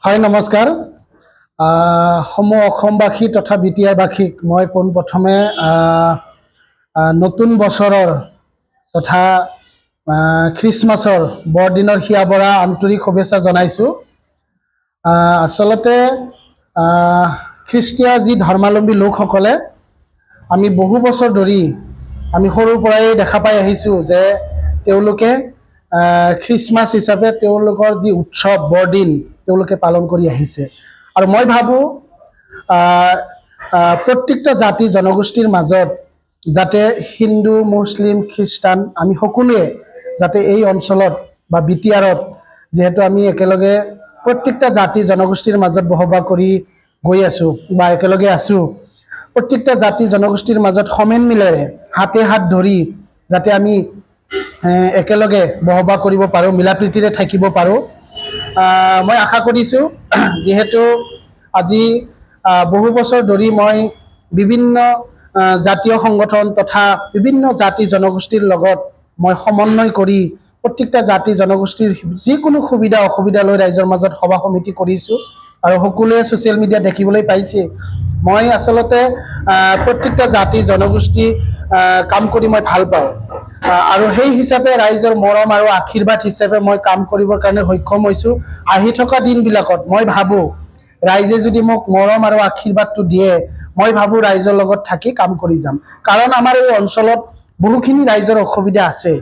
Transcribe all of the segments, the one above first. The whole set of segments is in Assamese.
হয় নমস্কাৰ। সমূহ অসমবাসী তথা বিটিয়াৰবাসীক মই পোনপ্ৰথমে নতুন বছৰৰ তথা খ্ৰীষ্টমাছৰ বৰদিনৰ হিয়াবৰা আন্তৰিক শুভেচ্ছা জনাইছোঁ। আচলতে খ্ৰীষ্টীয় যি ধৰ্মাৱলম্বী লোকসকলে আমি বহু বছৰ ধৰি আমি সৰুৰ পৰাই দেখা পাই আহিছোঁ যে তেওঁলোকে খ্ৰীষ্টমাছ হিচাপে তেওঁলোকৰ যি উৎসৱ বৰদিন তেওঁলোকে পালন কৰি আহিছে। আৰু মই ভাবোঁ প্ৰত্যেকটা জাতি জনগোষ্ঠীৰ মাজত যাতে হিন্দু মুছলিম খ্ৰীষ্টান আমি সকলোৱে যাতে এই অঞ্চলত বা বিটিআৰত যিহেতু আমি একেলগে প্ৰত্যেকটা জাতি জনগোষ্ঠীৰ মাজত বসবাস কৰি গৈ আছোঁ বা একেলগে আছোঁ, প্ৰত্যেকটা জাতি জনগোষ্ঠীৰ মাজত সমেনমিলেৰে হাতে হাত ধৰি যাতে আমি একেলগে বসবাস কৰিব পাৰোঁ, মিলাপ্ৰীতিৰে থাকিব পাৰোঁ। মই আশা কৰিছোঁ যিহেতু আজি বহু বছৰ ধৰি মই বিভিন্ন জাতীয় সংগঠন তথা বিভিন্ন জাতি জনগোষ্ঠীৰ লগত মই সমন্বয় কৰি প্ৰত্যেকটা জাতি জনগোষ্ঠীৰ যিকোনো সুবিধা অসুবিধা লৈ ৰাইজৰ মাজত সভা সমিতি কৰিছোঁ। আৰু সকলোৱে ছ'চিয়েল মিডিয়াত দেখিবলৈ পাইছে মই আচলতে প্ৰত্যেকটা জাতি জনগোষ্ঠী কাম কৰি মই ভাল পাওঁ। আৰু সেই হিচাপে ৰাইজৰ মৰম আৰু আশীৰ্বাদ হিচাপে মই কাম কৰিবৰ কাৰণে সক্ষম হৈছোঁ। আহি থকা দিনবিলাকত মই ভাবোঁ ৰাইজে যদি মোক মৰম আৰু আশীৰ্বাদটো দিয়ে, মই ভাবোঁ ৰাইজৰ লগত থাকি কাম কৰি যাম। কাৰণ আমাৰ এই অঞ্চলত বহুখিনি ৰাইজৰ অসুবিধা আছে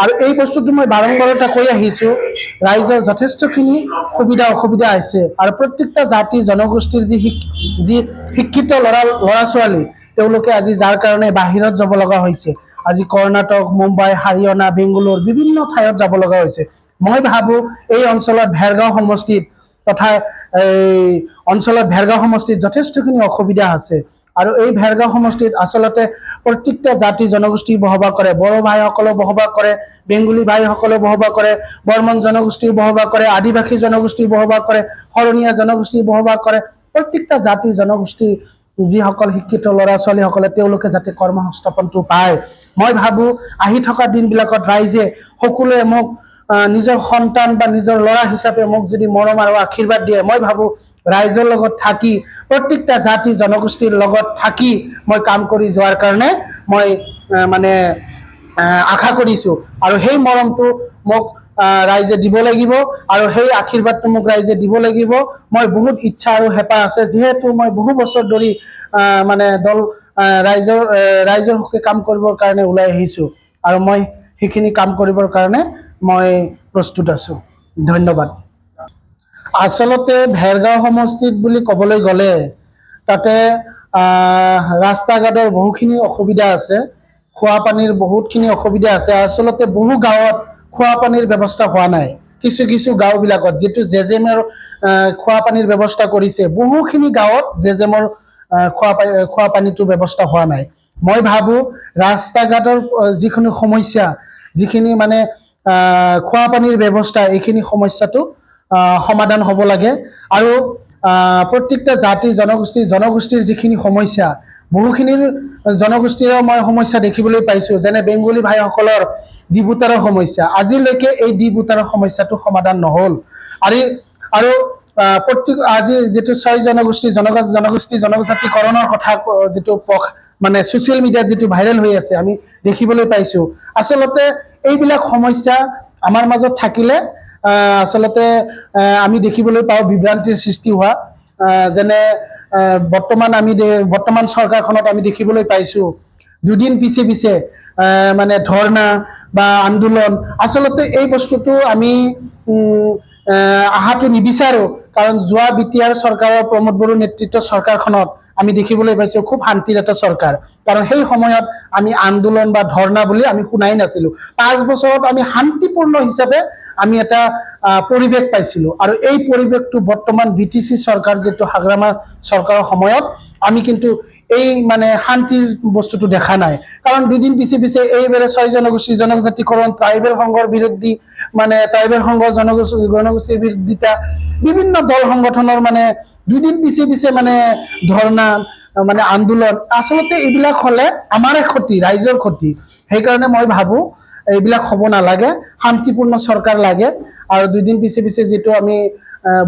আৰু এই বস্তুটো মই বাৰম্বাৰতা কৈ আহিছোঁ, ৰাইজৰ যথেষ্টখিনি সুবিধা অসুবিধা আছে। আৰু প্ৰত্যেকটা জাতি জনগোষ্ঠীৰ যি শিক্ষিত ল'ৰা ছোৱালী তেওঁলোকে আজি যাৰ কাৰণে বাহিৰত যাব লগা হৈছে, আজি কৰ্ণাটক, মুম্বাই, হাৰিয়ানা, বেংগালুৰু বিভিন্ন ঠাইত যাব লগা হৈছে। মই ভাবোঁ এই অঞ্চলত ভেৰগাঁও সমষ্টিত তথা এই অঞ্চলত ভেৰগাঁও সমষ্টিত যথেষ্টখিনি অসুবিধা আছে। আৰু এই ভেৰগাঁও সমষ্টিত আচলতে প্ৰত্যেকটা জাতি জনগোষ্ঠী বসবাস কৰে। বড়ো ভাইসকলেও বসবাস কৰে, বেংগলী ভাইসকলেও বসবাস কৰে, বৰ্মন জনগোষ্ঠীও বসবাস কৰে, আদিবাসী জনগোষ্ঠী বসবাস কৰে, শৰণীয়া জনগোষ্ঠী বসবাস কৰে। প্ৰত্যেকটা জাতি জনগোষ্ঠী যিসকল শিক্ষিত ল'ৰা ছোৱালীসকলে তেওঁলোকে যাতে কৰ্মসংস্থাপনটো পায়, মই ভাবোঁ আহি থকা দিনবিলাকত ৰাইজে সকলোৱে মোক নিজৰ সন্তান বা নিজৰ ল'ৰা হিচাপে মোক যদি মৰম আৰু আশীৰ্বাদ দিয়ে, মই ভাবোঁ ৰাইজৰ লগত থাকি প্ৰত্যেকটা জাতি জনগোষ্ঠীৰ লগত থাকি মই কাম কৰি যোৱাৰ কাৰণে মই মানে আশা কৰিছোঁ। আৰু সেই মৰমটো মোক ৰাইজে দিব লাগিব আৰু সেই আশীৰ্বাদটো মোক ৰাইজে দিব লাগিব। মই বহুত ইচ্ছা আৰু হেঁপাহ আছে, যিহেতু মই বহু বছৰ ধৰি মানে ৰাইজৰ হকে কাম কৰিবৰ কাৰণে ওলাই আহিছোঁ আৰু মই সেইখিনি কাম কৰিবৰ কাৰণে মই প্ৰস্তুত আছোঁ। ধন্যবাদ। আচলতে ভেৰগাঁও সমষ্টিত বুলি ক'বলৈ গ'লে তাতে ৰাস্তা ঘাটৰ বহুখিনি অসুবিধা আছে, খোৱা পানীৰ বহুতখিনি অসুবিধা আছে। আচলতে বহু গাঁৱত খোৱা পানীৰ ব্যৱস্থা হোৱা নাই। কিছু কিছু গাঁওবিলাকত যিটো জেজেমৰ খোৱা পানীৰ ব্যৱস্থা কৰিছে, বহুখিনি গাঁৱত জেজেমৰ খোৱা পানীটোৰ ব্যৱস্থা হোৱা নাই। মই ভাবোঁ ৰাস্তা ঘাটৰ যিখিনি সমস্যা, যিখিনি মানে খোৱা পানীৰ ব্যৱস্থা, এইখিনি সমস্যাটো সমাধান হ'ব লাগে। আৰু প্ৰত্যেকটা জাতি জনগোষ্ঠীৰ যিখিনি সমস্যা, বহুখিনিৰ জনগোষ্ঠীৰো মই সমস্যা দেখিবলৈ পাইছোঁ, যেনে বেংগলী ভাইসকলৰ ডিবুটাৰৰ সমস্যা। আজিলৈকে এই ডিবুটাৰৰ সমস্যাটো সমাধান নহ'ল। আৰু আজি যিটো 6 জনজাতিকৰণৰ কথা যিটো মানে ছ'চিয়েল মিডিয়াত যিটো ভাইৰেল হৈ আছে আমি দেখিবলৈ পাইছোঁ। আচলতে এইবিলাক সমস্যা আমাৰ মাজত থাকিলে আচলতে আমি দেখিবলৈ পাওঁ বিভ্ৰান্তিৰ সৃষ্টি হোৱা। যেনে বৰ্তমান চৰকাৰখনত আমি দেখিবলৈ পাইছোঁ দুদিন পিছে মানে ধৰ্ণা বা আন্দোলন। আচলতে এই বস্তুটো আমি আহাটো নিবিচাৰোঁ, কাৰণ যোৱা বিটিআৰ চৰকাৰৰ প্ৰমোদ বড়োৰ নেতৃত্বৰ চৰকাৰখনত আমি দেখিবলৈ পাইছোঁ খুব শান্তিৰ এটা চৰকাৰ। কাৰণ সেই সময়ত আমি আন্দোলন বা ধৰ্ণা বুলি আমি শুনাই নাছিলোঁ। 5 বছৰত আমি শান্তিপূৰ্ণ হিচাপে আমি এটা পৰিৱেশ পাইছিলোঁ। আৰু এই পৰিৱেশটো বৰ্তমান BTC চৰকাৰ যিটো হাগ্ৰামা চৰকাৰৰ সময়ত আমি কিন্তু এই মানে শান্তিৰ বস্তুটো দেখা নাই। কাৰণ দুদিন পিছে এইবাৰে 6 জনজাতিকৰণ, ট্ৰাইবেল সংঘৰ বিৰুদ্ধে মানে ট্ৰাইবেল সংঘ জনগোষ্ঠীৰ বিৰোধিতা বিভিন্ন দল সংগঠনৰ মানে দুদিন পিছে মানে ধৰ্ণা মানে আন্দোলন। আচলতে এইবিলাক হ'লে আমাৰে ক্ষতি, ৰাইজৰ ক্ষতি। সেইকাৰণে মই ভাবোঁ এইবিলাক হ'ব নালাগে, শান্তিপূৰ্ণ চৰকাৰ লাগে। আৰু দুদিন পিছে যিটো আমি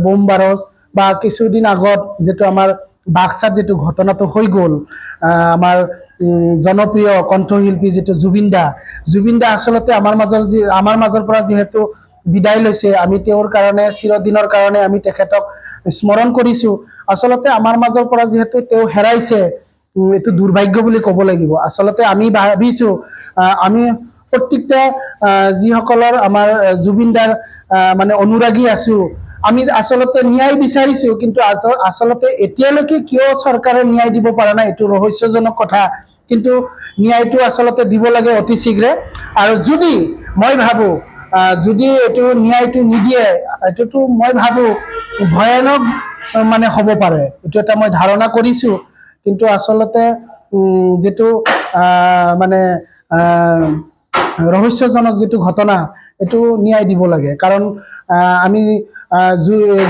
বোম বাৰছ বা কিছুদিন আগত যেটো আমাৰ বাক্সাত যেটো ঘটনাটো হৈ গ'ল আমাৰ জনপ্ৰিয় কণ্ঠশিল্পী যেটো জুবিন দা আচলতে আমাৰ মাজৰ পৰা যিহেতু বিদায় লৈছে আমি তেওঁৰ কাৰণে চিৰদিনৰ কাৰণে আমি তেখেতক স্মৰণ কৰিছো আচলতে আমাৰ মাজৰ পৰা যিহেতু তেওঁ হেৰাইছে এইটো দুৰ্ভাগ্য বুলি ক'ব লাগিব আচলতে আমি ভাবিছো আমি প্ৰত্যেকটা যিসকলৰ আমাৰ জুবিনদাৰ মানে অনুৰাগী আছো আমি আচলতে ন্যায় বিচাৰিছো কিন্তু আচলতে এতিয়ালৈকে কিয় চৰকাৰে ন্যায় দিব পৰা নাই এইটো ৰহস্যজনক কথা কিন্তু ন্যায়টো আচলতে দিব লাগে অতি শীঘ্ৰে আৰু যদি মই ভাবো যদি এইটো ন্যায়টো নিদিয়ে এইটোতো মই ভাবো ভয়ানক মানে হ'ব পাৰে এইটো এটা মই ধাৰণা কৰিছো কিন্তু আচলতে যেটো মানে ৰহস্যজনক যেটো ঘটনা এইটো ন্যায় দিব লাগে কাৰণ আমি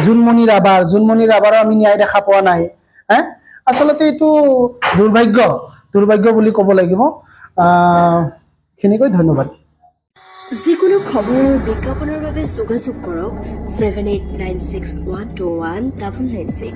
জুনমণি ৰাভাৰো আমি ন্যায় দেখা পোৱা নাই হে আচলতে এইটো দুৰ্ভাগ্য বুলি ক'ব লাগিব খিনিকৈ ধন্যবাদ যিকোনো খবৰ আৰু বিজ্ঞাপনৰ বাবে যোগাযোগ কৰক 7896121996